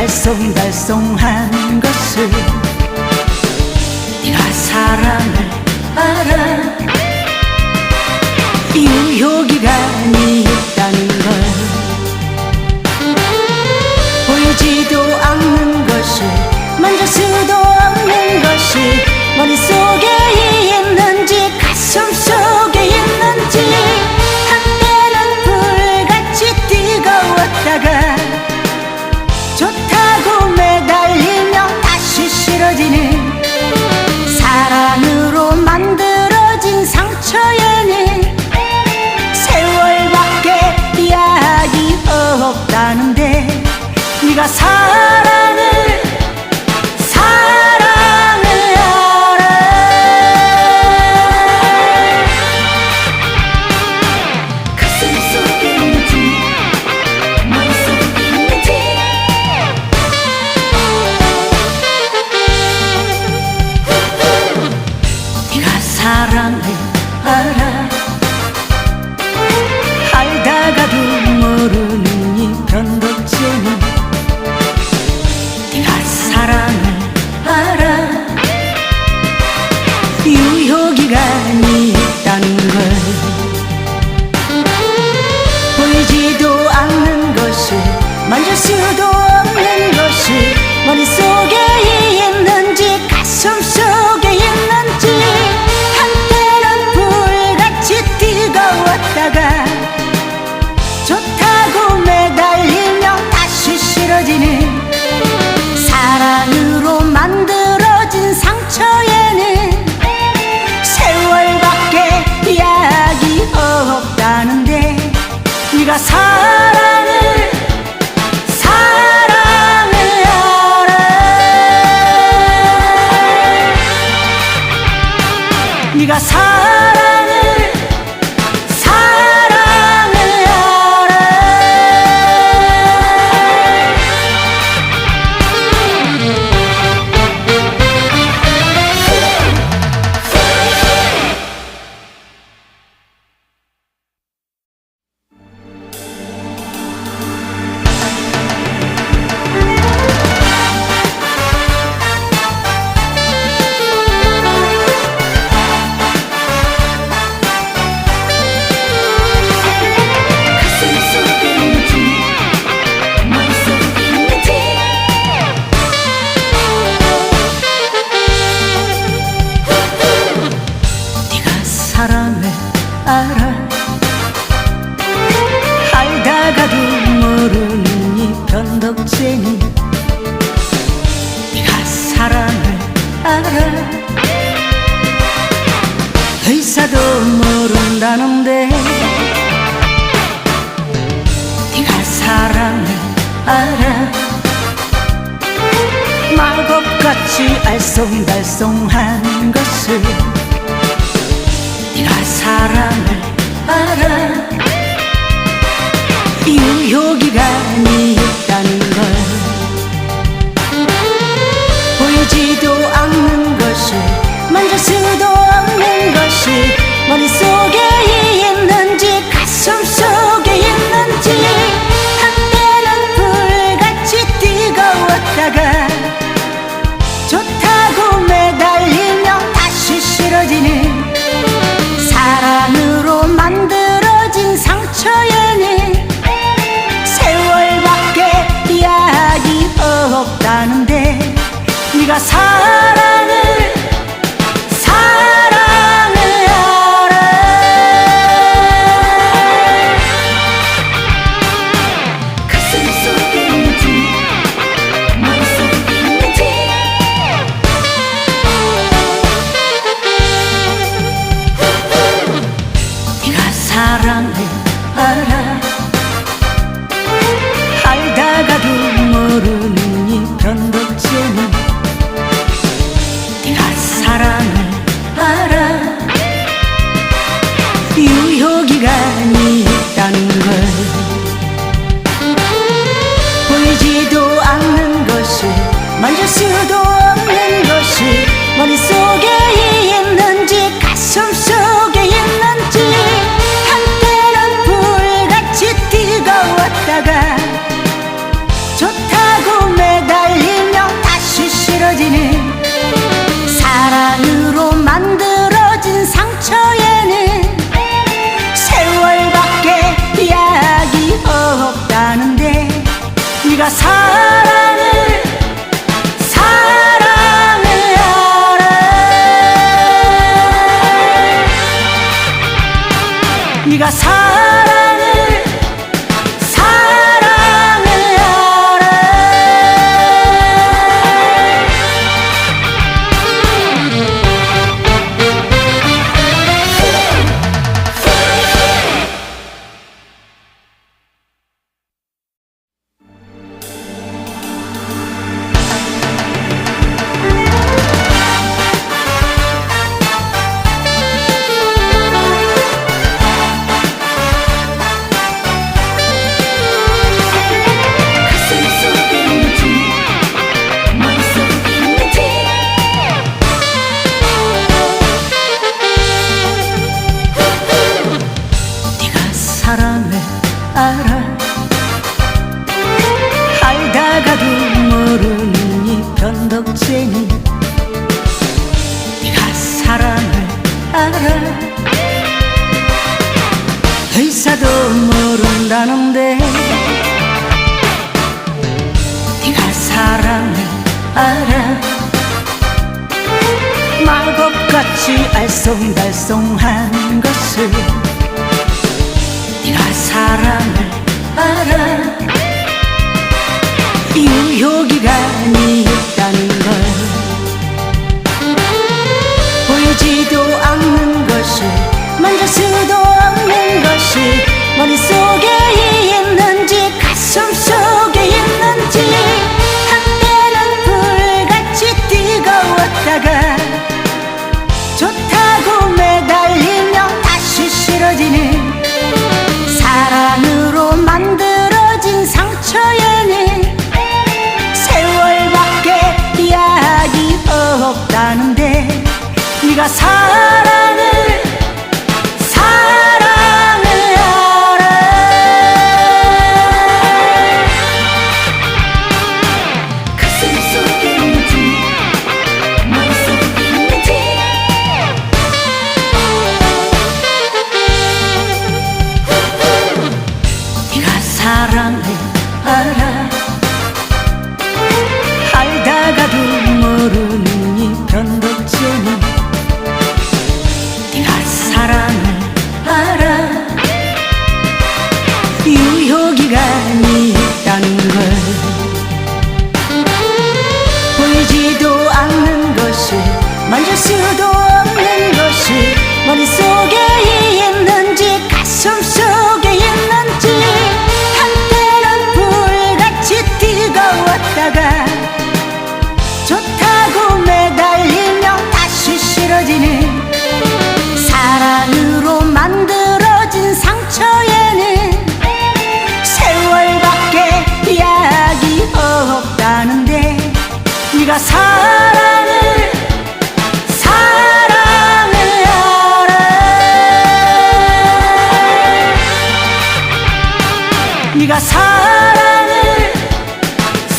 알쏭달쏭한 것을 네가 사랑을 알아. 유효기간이 있다는 걸 보이지도 않는 것을 만질 수도 없는 것이 머릿속에 있는지 가슴속에 있는지 한때는 불같이 뜨거웠다가 좋다고 매달리며 다시 싫어지는 사랑으로 만들어진 상처에는 세월밖에 이야기 없다는데 네가 사랑을 알아. 가슴속에 있는지 머릿속에 있는지 네가 사랑을 알아. 알다가도 모르는 이 변덕쟁이 네가 사랑을 알아. 유효기간이 있다는 걸 보이지도 않는 것을 만질 수도 없는 것이 머릿속에 있는지 가슴속에 있는지 한때는 불같이 뜨거웠다가 좋다고 매달리며 다시 싫어지는 사랑으로 만들어진 상처에는 세월밖에 이야기 없다는데 네가 사랑을 알아. 네가 사랑을 알아. 사랑을 알아. 알다가도 모르는 이 변덕쟁이 네가 사랑을 알아. 의사도 모른다는데 네가 사랑을 알아. 마법같이 알쏭달쏭한 것을 네가 사랑을 알아. 유효기간이 있다는 걸 보이지도 않는 것을 만질 수도 없는 것이 머릿속에 있는지 가슴속에 있는지 한때는 불같이 뜨거웠다가 좋다고 매달리며 다시 싫어지는 사랑으로 만들어진 상처에는 세월밖에 이야기 없다는데 네가 사랑을 알아. 가슴속에 있는지 머릿속에 있는지 네가 사랑을 알아. 알다가도 모르는 이 변덕쟁이 네가 사랑을 알아. 유효기간이 있다는 걸 보이지도 않는 것을 만질 수도 없는 것이 머릿속에 있는지 가슴속에 있는지 한때는 불같이 네가 사랑을 알아. 네가 사랑을 알아. 사랑을 알아. 알다가도 모르는 이 변덕쟁이. 네가 사랑을 알아. 의사도 모른다는데 네가 사랑을 알아. 마법같이 알쏭달쏭한 것을 네가 사랑을 알아. 유효기간이 있다는 걸 보이지도 않는 것을 만질 수도 없는 것이 머릿속에 있는지 가슴속에 있는지 한때는 불같이 뜨거웠다가 좋다고 매달리며 다시 싫어지는 사랑으로 만들어진 상처에는 세월밖에 이야기 없다는데 네가 사랑을 알아. 가슴속에 있는지 머릿속에 있는지 네가 사랑을 알아. 알다가도 모르는 이 변덕쟁이. 네가 사랑을 알아. 유효기간이 있다는 걸 보이지도 않는 것을 만질 수도 없는 것이 머릿속에 있는지 가슴속에 있는지 한때는 불같이 뜨거웠다가 좋다고 매달리며 다시 싫어지는 사랑으로 만들어진 상처에는 세월밖에 이야기 없다는데 네가 사랑을 알아. 네가 사랑을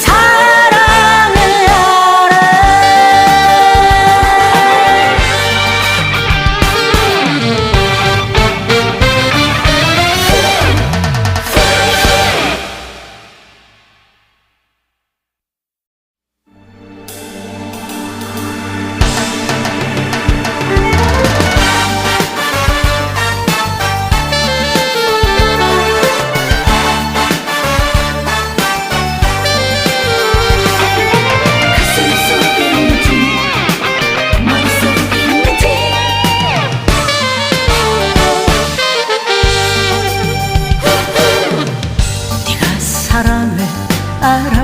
알아. 사랑을 알아.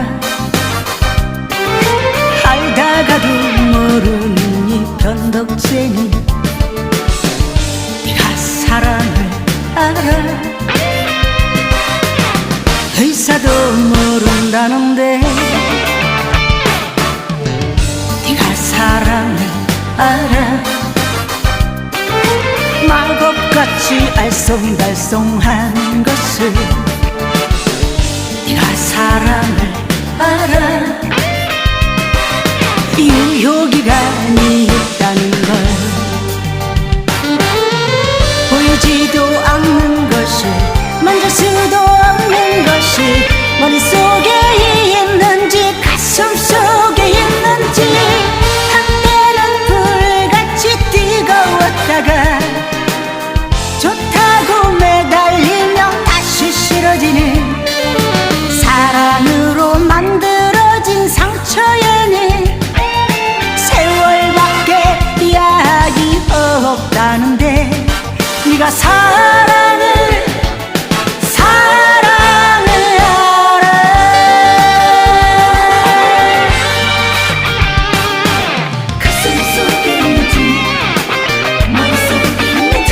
알다가도 모르는 이 변덕쟁이. 네가 사랑을 알아. 의사도 모른다는데 네가 사랑을 알아. 마법같이 알쏭달쏭한 것을 네가 사랑을 알아. 유효기간이 있다는 걸 보이지도 않는 것을 만질 수도 없는 것이 머릿속에 네가 사랑을 알아. 가슴 속에 있는지 머릿속에 있는지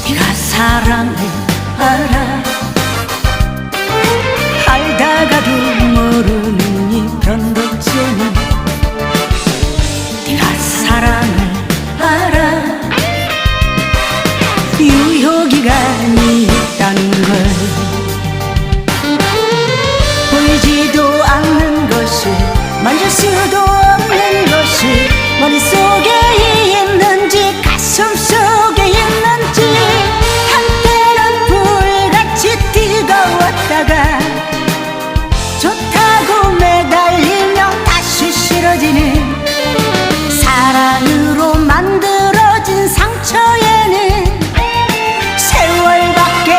네가 사랑을 알아. 알다가도 모르는 이 변덕쟁이 네가 사랑을 알아. 유효기간이 있다는 걸 보이지도 않는 것이 만질 수도 없는 것이 머릿속에 있는지 가슴 속에 있는지 한때는 불같이 뜨거웠다가 좋다고 매달리며 다시 싫어지는 사랑으로 만들어진 상처에는 세월밖에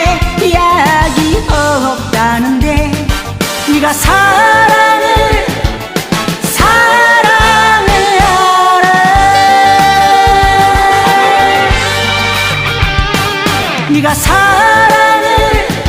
약이 없다는데 네가 사랑을 알아. 네가 사랑을 알아.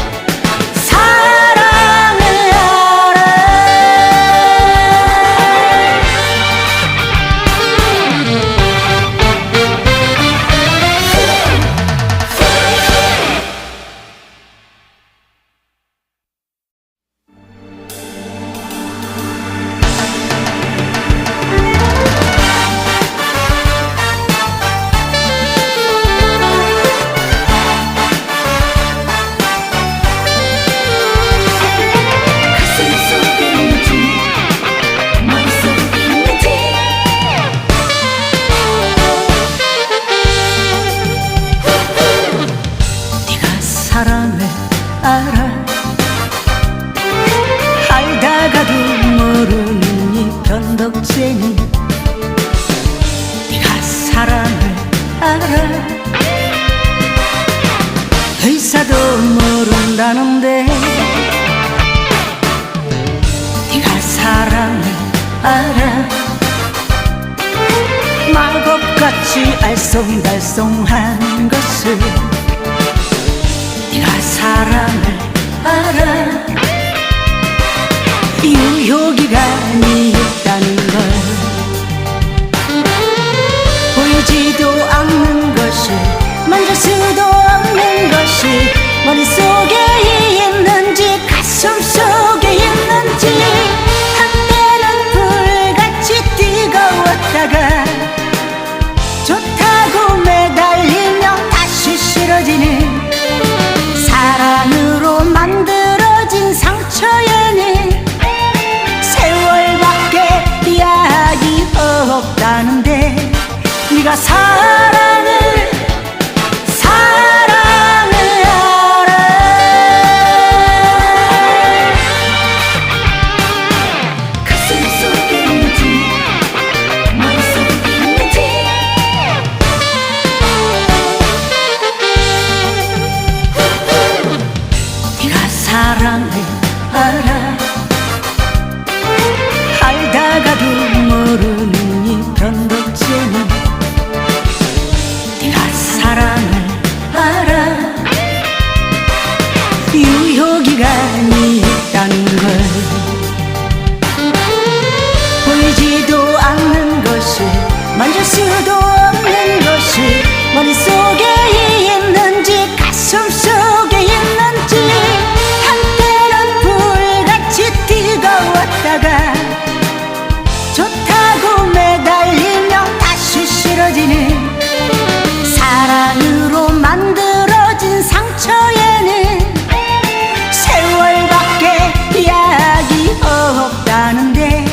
가슴 속에 있는지 머릿속에 있는지 네가 사랑을 알아. 알다가도 모르는 이 변덕쟁이 네가 사랑을 알아. 의사도 모른다는데 네가 사랑을 알아. 마법같이 알쏭달쏭한 것을 네가 사랑을 알아. 유효기간이 있다는 걸 보이지도 않는 것이 만질 수도 없는 것이 머릿속에 있는지 가슴 속에 있는지 한때는 불같이 뜨거웠다가 좋다고 매달리며 다시 싫어지는 사랑으로 만들어진 상처에는 세월밖에 약이 없다는데 네가 사랑을 알아. 가슴 속에 있는지 머릿속에 있는지 네가 사랑을 알아. 알다가도 모르는 이 변덕쟁이 네가 사랑을 알아. 유효기간이 있다는 걸 보이지도 않는 것이 만질 수도 없는 것이 머릿속에 있는지 가슴 속에 있는지 한때는 불같이 뜨거웠다가 좋다고 매달리며 다시 싫어지는 사랑으로 만들어진 상처에는 세월밖에 약이 없다는데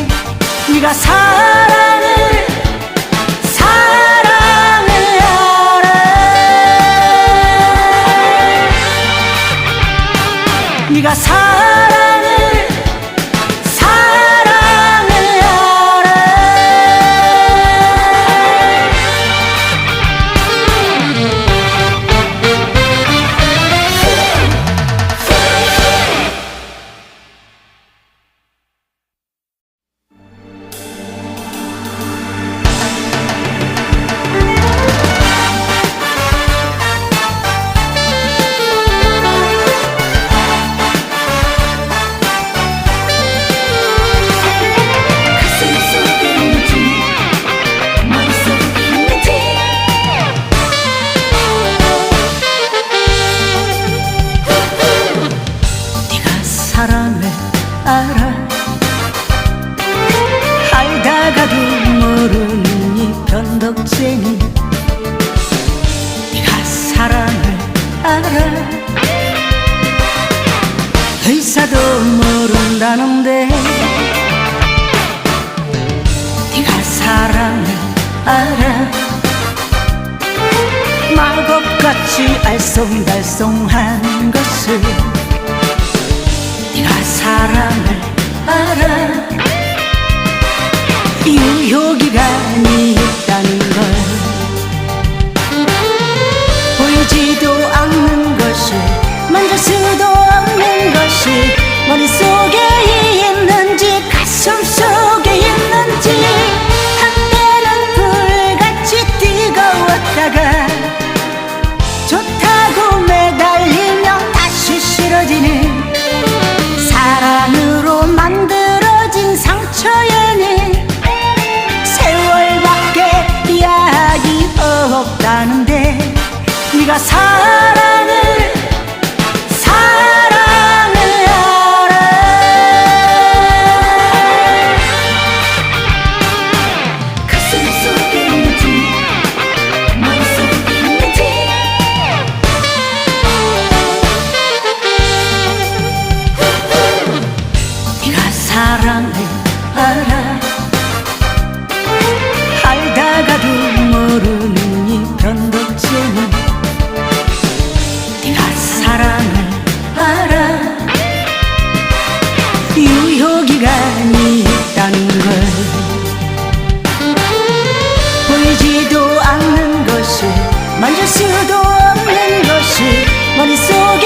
네가 사랑을 알아. 네가 사랑을 알아. 변덕쟁이 네가 사랑을 알아 의사도 모른다는데 네가 사랑을 알아 마법같이 알쏭달쏭한 것을 네가 사랑을 알아 유효기간이 있다는 걸 보이지도 않는 것을 만질 수도 없는 것이 머릿속에 있는지 가슴 속에 있는지 한때는 불같이 뜨거웠다가 좋다고 매달리면 다시 싫어지는 사랑으로 만들어진 상처에는 세월밖에 이야기 없다는데 네가 사랑을 알아 가슴 속에 있는지 머릿속에 있는지 네가 사랑을 알아 알다가도 모르는 이 변덕쟁이 네가 사랑을 알아 유효기간이 있다는 걸 보이지도 않는 것을 만질 수도 없는 것이 머릿속에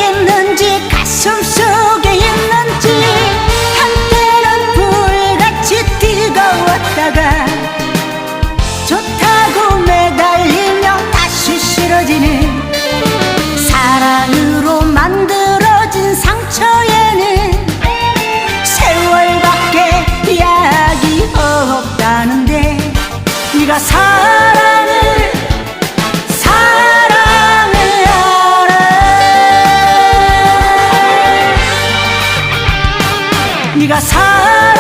있는지 가슴 속에 있는지 한때는 불같이 뜨거웠다가 좋다고 매달리면 다시 싫어지는 사랑으로 만들어진 상처에는 세월밖에 이야기 없다는데 네가 사랑을 알아 네가 사랑을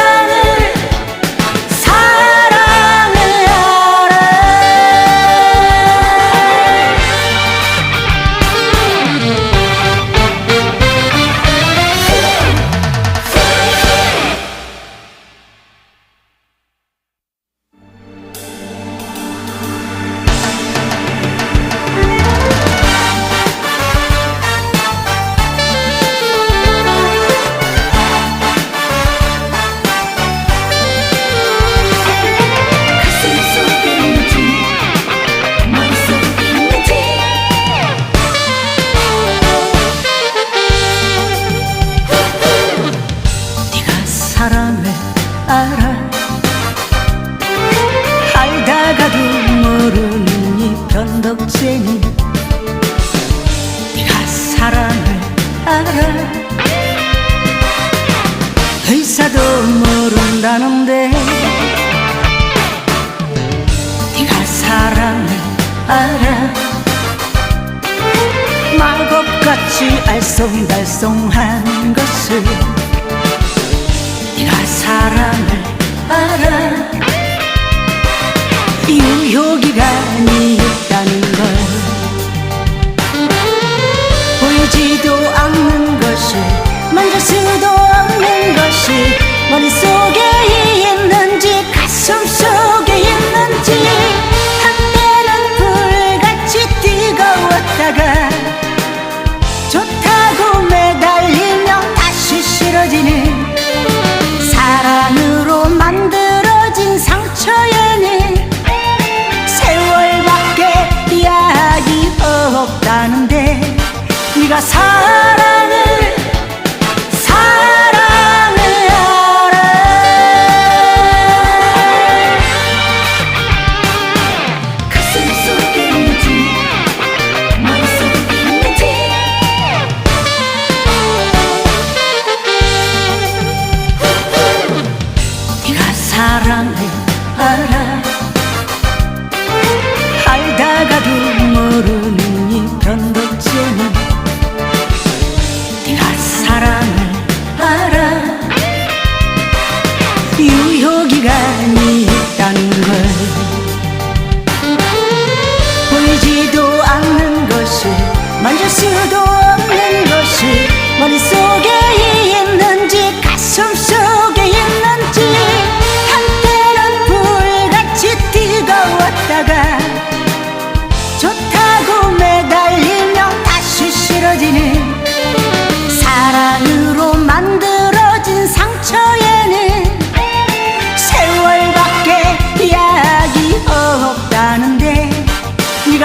알아 사랑을 알아 알다가도 모르는 이 변덕쟁이 네가 사랑을 알아 의사도 모른다는데 네가 사랑을 알아 마법같이 알쏭달쏭한 것을 네가 사랑을 알아 유효기간이 있다는 걸 보이지도 않는 것을 만질 수도 없는 것이 머릿속에 있는지 가슴 속에 있는지 한때는 불같이 뜨거웠다가 좋다고 매달리면 다시 싫어지는 사랑으로 만들어진 상처에는 세월밖에 이야기 없다는데 네가 사랑을 알아 가슴 속에 있는지 머릿속에 있는지 네가 사랑을 알아 알다가도 모르는 이 변덕쟁이 네가 사랑을 알아 유효기간이 있다는 걸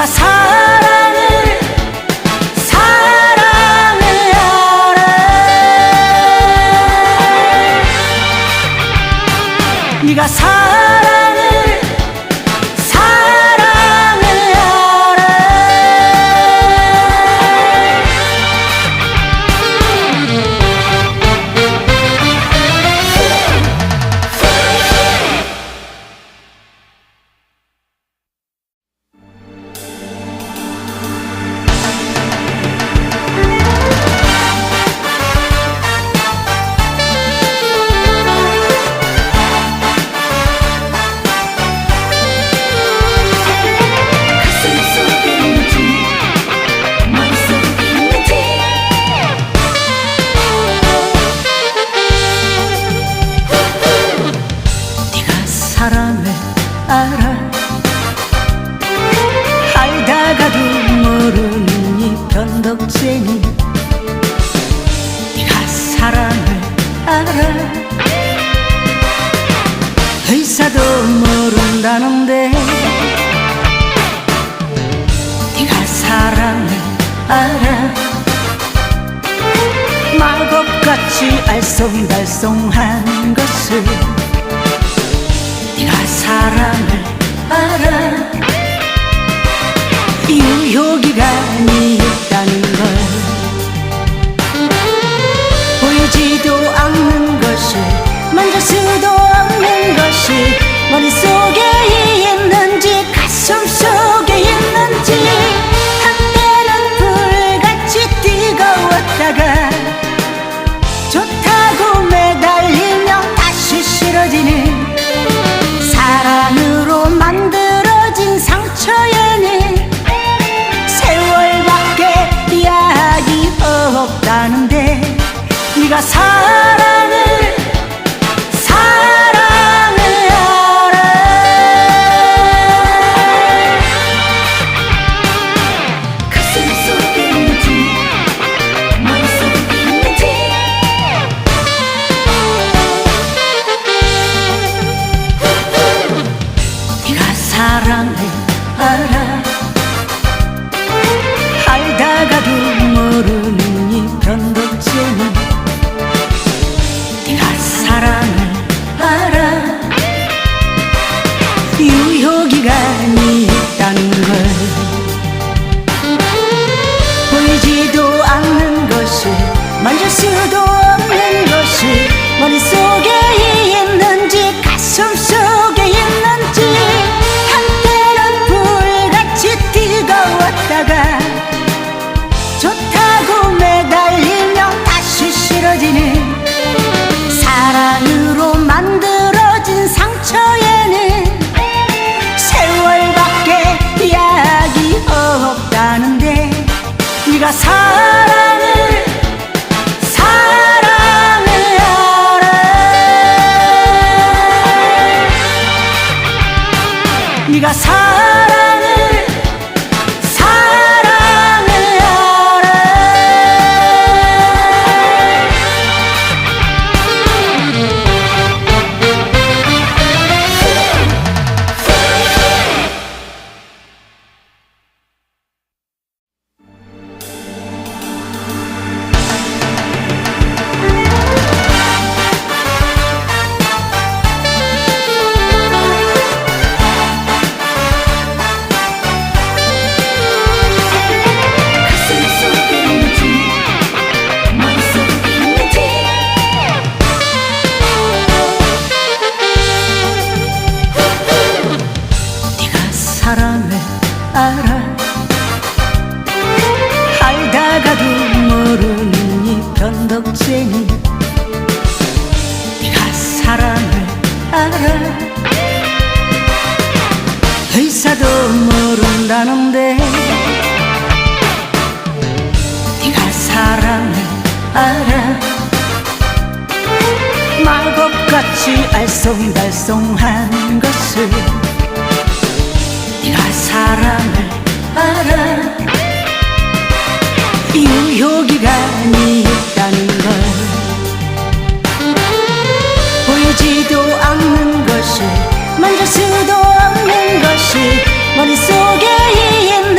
네가 사랑을 알아. 네가 사랑을 알아. 사랑을 알아. 알다가도 모르는 이 변덕쟁이. 네가 사랑을 알아. 의사도 모른다는데 네가 사랑을 알아. 마법같이 알쏭달쏭한 것을 네가 사랑을 알아. 유효기간이 있다는 걸 보이지도 않는 것이 만질 수도 없는 것이 머릿속에 있는지 가슴 속에 있는지 한때는 불같이 뜨거웠다가 좋다고 매달리며 다시 싫어지는 사랑으로 만들어진 상처에는 세월밖에 이야기 없다는데 네가 사랑을 알아. 가슴 속에 있는지 머릿속에 있는지 네가 사랑을 알아. 알다가도 모르는 이 변덕쟁이. 네가 사랑을 알아. 유효기간이 있다는 걸 보이지도 않는 것이 만질 수도 없는 것이 머릿속에 있는지 가슴 속에 있는지 한때는 불같이 뜨거웠다가 좋다고 매달리며 다시 싫어지는 사랑으로 만들어진 상처에는 세월밖에 이야기 없다는데 네가 사랑을 알아. 네가 사랑을 알아. 사랑을 알아. 알다가도 모르는 이 변덕쟁이. 네가 사랑을 알아. 의사도 모른다는데 네가 사랑을 알아. 마법같이 알쏭달쏭한 것을 네가 사랑을 알아. 유효기간이 있다는 걸 보이지도 않는 것이 만질 수도 없는 것이 머릿속에 있는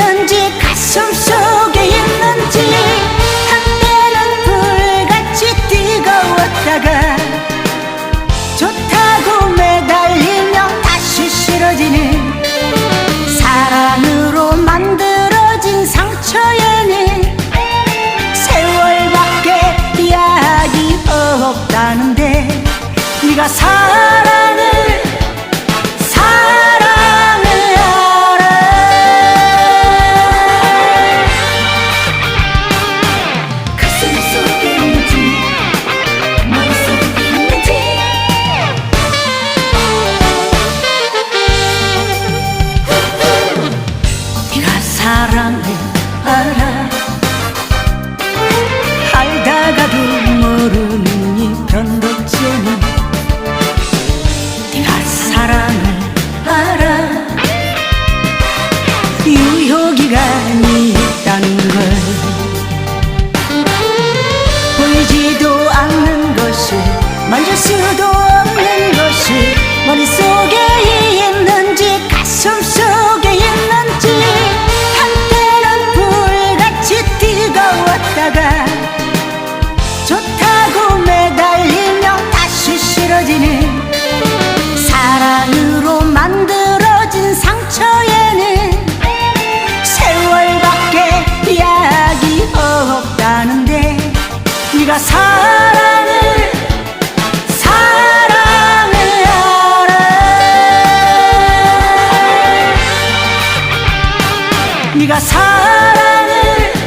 네가 사랑을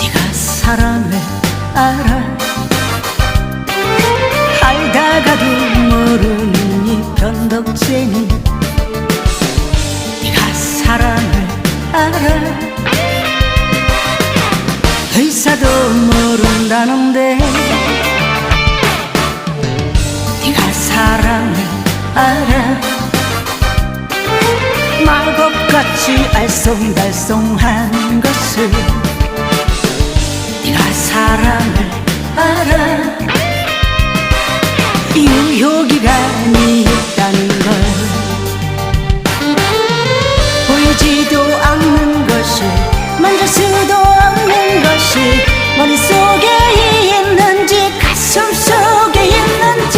알아. 사랑을 알아. 알다가도 모르는 이 변덕쟁이 네가 사랑을 알아. 의사도 모른다는데 네가 사랑을 알아. 마법같이 알쏭달쏭한 것을 네가 사랑을 알아. 유효기간이 있다는 걸 보이지도 않는 것이 만질 수도 없는 것이 머릿속에 있는지 가슴속에 있는지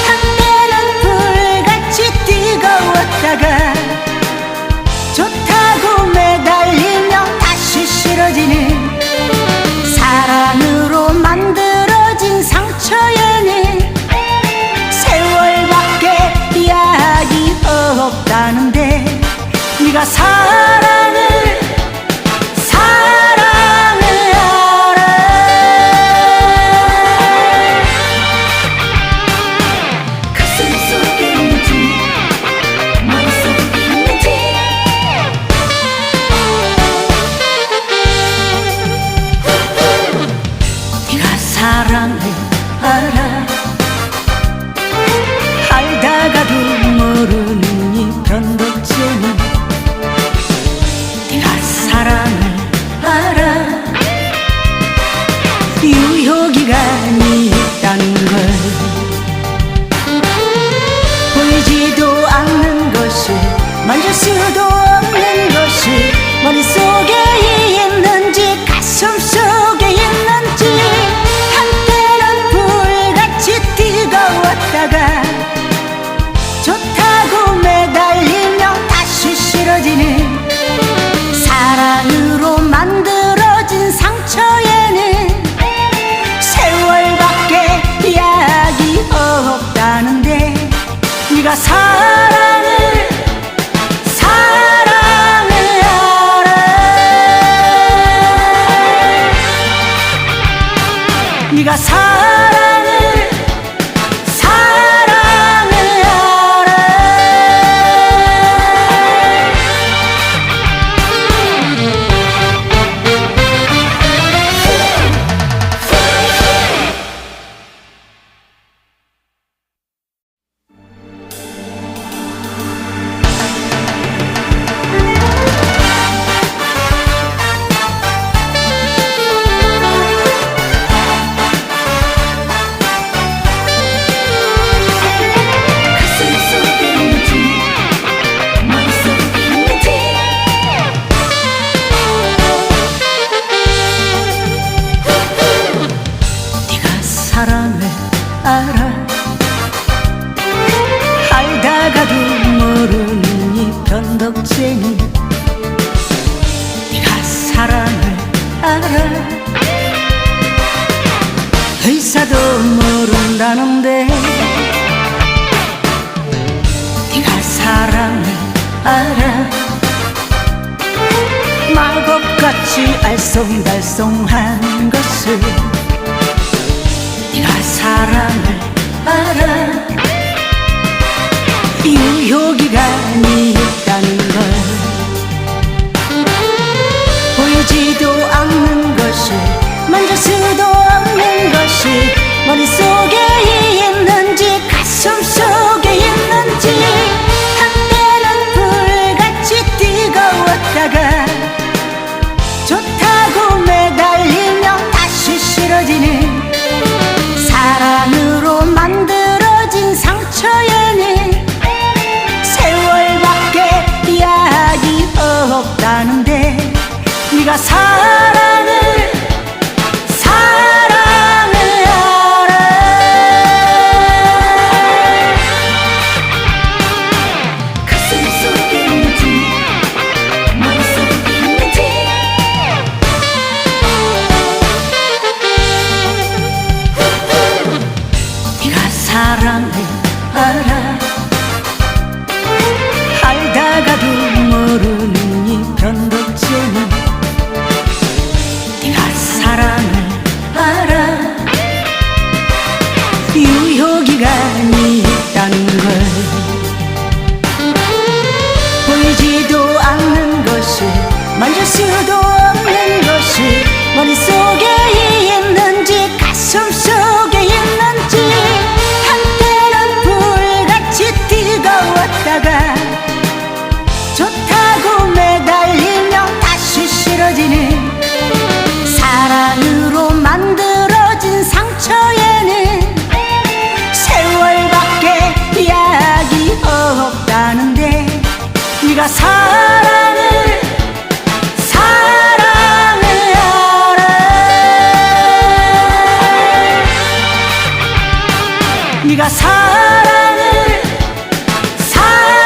한때는 불같이 뜨거웠다가 좋다고 매달리며 다시 싫어지는 사랑으로 만들어진 상처에는 세월밖에 이야기 없다는데 네가 사랑을 알아. 가슴속에 있는지 머릿속에 있는지 네가 사랑을 알아. 알다가도 모르는 이 변덕쟁이 네가 사랑을 알아. 유효기간이 있다는 걸 보이지도 않는 것이 만질 수도 없는 것이 머릿속에 있는지 가슴속에 있는지 한때는 불같이 뜨거웠다가 좋다고 매달리며 다시 싫어지는 사랑으로 만들어진 상처에는 세월밖에 이야기 없다는데 네가 사랑을 알아. 네가 사랑을 알아. 사랑을 알아. 알다가도 모르는 이 변덕쟁이 네가 사랑을 알아. 의사도 모른다는데 네가 사랑을 알아. 마법같이 알쏭달쏭한 것을 네가 사랑을 알아. 유효기간이 있다는 걸 보이지도 않는 것이 만질 수도 없는 것이 머릿속에 있는지 가슴속에 있는지 한때는 불같이 뜨거웠다가 좋다고 매달 네가 사랑을 알아. 가슴 속에 있는지 머릿속에 있는지 네가 사랑을 알아. 알다가도 모르는 이 변덕쟁이 네가 사랑을 알아. 유효기간이 있다는 걸 보이지도 않는 것이 만질 수도 없는 것이 머릿속에 있는지 가슴 속에 있는지 한때는 불같이 뜨거웠다가 좋다고 매달리며 다시 싫어지는 사랑으로 만들어진 상처에는 세월밖에 이야기 없다는데 네가 사랑을 알아. 네가 사랑을 알아.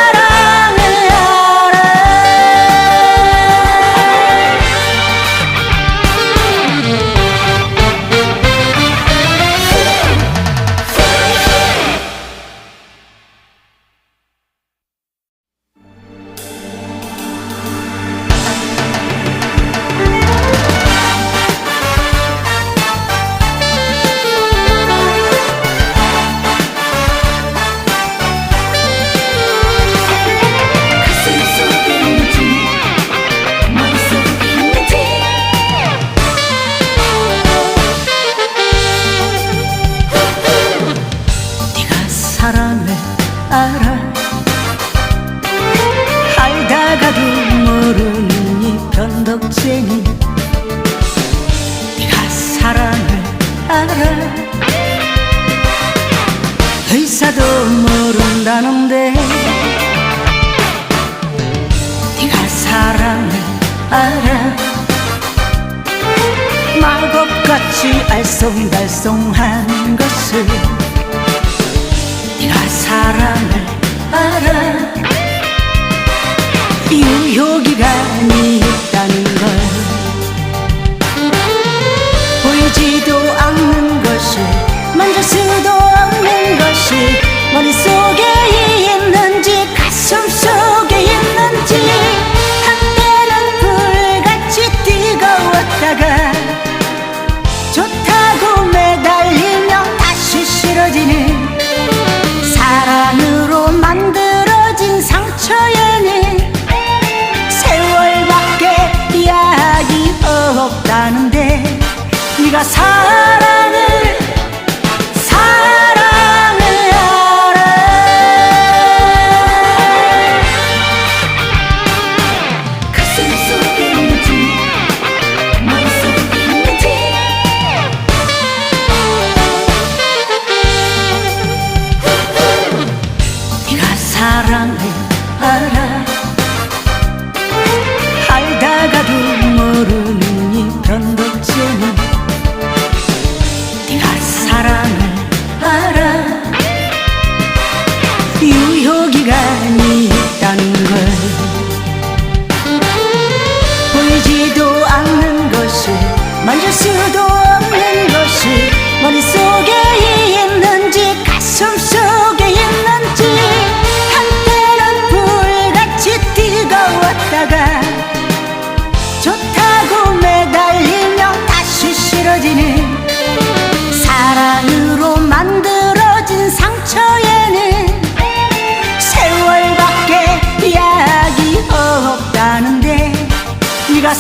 사랑을 알아. 알다가도 모르는 이 변덕쟁이 네가 사랑을 알아. 의사도 모른다는데 네가 사랑을 알아. 마법같이 알쏭달쏭한 것을 네가 사랑을 알아. 유효기간이 있다는 걸 보이지도 않는 것이 만질 수도 없는 것이 머릿속에 있는지 가슴 속에 있는지 한때는 불같이 뜨거웠다가 좋다고 매달리며 다시 싫어지는 사랑으로 만들어진 상처에는 세월밖에 이야기 없다는데 네가 사랑을 알아. 가슴 속에 있는지 머릿속에 있는지 네가 사랑을 알아. 알다가도 모르는 이 변덕쟁이 네가 사랑을 알아. 유효기간이 있다는 걸 보이지도 않는 것이 만질 수도 없는 것이 머릿속에 있는지 가슴 속에 있는지 한때는 불같이 뜨거웠다가 좋다고 매달리며 다시 싫어지는 사랑으로 만들어진 상처에는 세월밖에 이야기 없다는데 네가